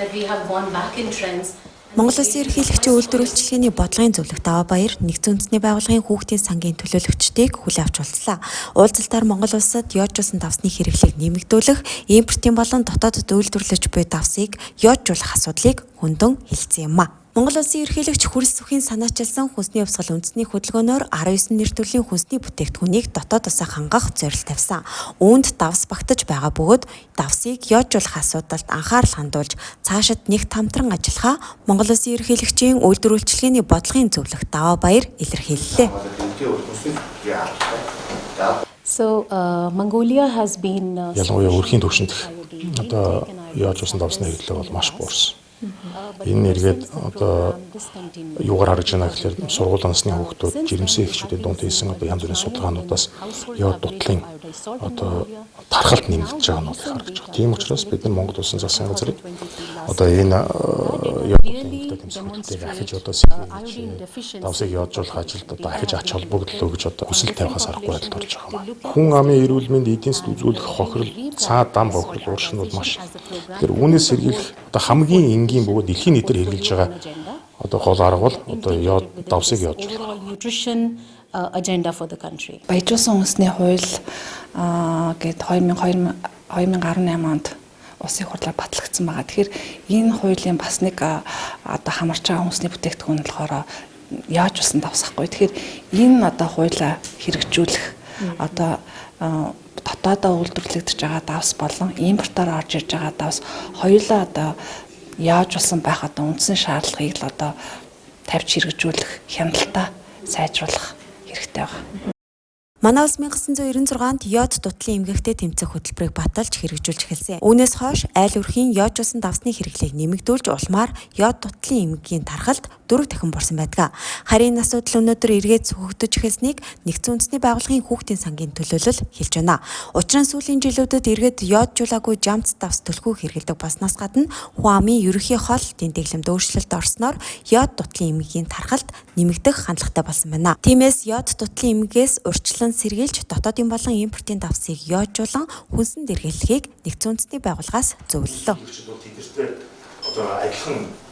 that we have gone back in trends. Монгол Улсын ерөнхийлөгчийн үйлдвэрлэлийн бодлогын зөвлөх Даваа Баяр Нэгдсэн үндэсний байгууллагын хүүхдийн сангийн төлөөлөгчдийг хүлээн авч уулзлаа. Уулзалтаар Монгол улсад яажуулсан давсны хэрэглээг нэмэгдүүлэх, импортын болон дотоодод үйлдвэрлэж буй давсыг яажуулах асуудлыг хөндөөн хэлсэн юм а. Монгол Улсын ерөнхийлөгч Хүрс Сүхийн санаачилсан хүнсний хувьсгал үндэсний хөдөлгөөнөөр 19 нэр төрлийн хүнсний бүтээгдэхүүнийг дотоодосоо хангах зорилт тавьсан. Үүнд давс багтаж байгаа бөгөөд давсыг яажуулах асуудалд анхаарал хандуулж цаашид нэгт хамтран ажиллахаа Монгол Улсын ерөнхийлөгчийн үйлдвэрлэлийн бодлогын зөвлөх Даваа Баяр илэрхийллээ. So Mongolia has been ялангуяа өрхийн төвшөнд одоо яажуулсан давсны хэрэглээ бол маш буурсан. Энэ нэргээд одоо юугаар харж байна гэхээр сургууль насны хүүхдүүд жирэмсэн эхчүүдэд дунд хийсэн одоо янз бүрийн судалгаануудаас яод дутлын одоо тархалт нэмэгдэж байгаа нь харагдаж байна. Тийм учраас бид нар Монгол Улсын засгийн газрыг одоо энэ яод дутлын тэмцээнүүдийг ахиж одоо давсыг яажуулах ажилд одоо ахиж ач холбогдлоо гэж одоо хүсэл тавихаас аргагүй байдалд орж байгаа юм. Хүн амын эрүүл мэнд эдийн засаг үзүүлэх хохирол, цаад дан бохирол ууршин бол маш. Тэгэхээр үүнээс сэргийлэх одоо хамгийн энгийн бөгөөд дэлхийн нийтээр хэрэгжилж байгаа одоо гол арга бол одоо яод давсыг яажуулах. Agenda for the country. Баяжуулсан үндэсний хууль гээд 2018 онд улсын хурлаар батлагдсан байгаа. Тэгэхээр энэ хуулийн бас нэг одоо хамарч байгаа үндэсний бүтээгдэхүүн болохоор яажуулсан давс ахгүй. Тэгэхээр энэ одоо хуулиа хэрэгжүүлэх одоо дотоодоо үйлдвэрлэгдэж байгаа давс болон импортоор орж ирж байгаа давс хоёулаа одоо яажуулсан байх одоо үндсэн шаардлагыг л одоо тавьж хэрэгжүүлэх хяналтаа сайжруулах хэрэгтэй байна. Манай улс 1996-нд яод дутлын эмгэгтэй тэмцэх хөтөлбөрийг баталж хэрэгжүүлж эхэлсэн. Үүнээс хойш айл өрхийн яажуулсан давсны хэрэглээг нэмэгдүүлж улмаар яод дутлын эмгэгийн тархалт 4 дахин бурсан байдаг. Харин асуудал өнөөдөр эргээд сөхөгдөж эхэлснийг Нэгдсэн үндэсний байгууллагын хүүхдийн сангийн төлөөлөл хэлж байна. Учир нь сүүлийн жилүүдэд эргээд яоджуулаагүй жамц давс төлхөө хэрэгэлдэг болсноос гадна хүн амын ерөнхий хол тэмдэглэмд өөрчлөлт орсноор яод дутлын эмгэгийн тархалт нэмэгдэх хандлагатай болсон байна. Тиймээс яод дутлын эмгээс урьдчилан сэргийлж дотоодын болон импортын давсыг яажуулан хүнсэн дэргэлэхийг Нэгдсэн үндэсний байгууллагаас зөвлөлөө. Одоо адилхан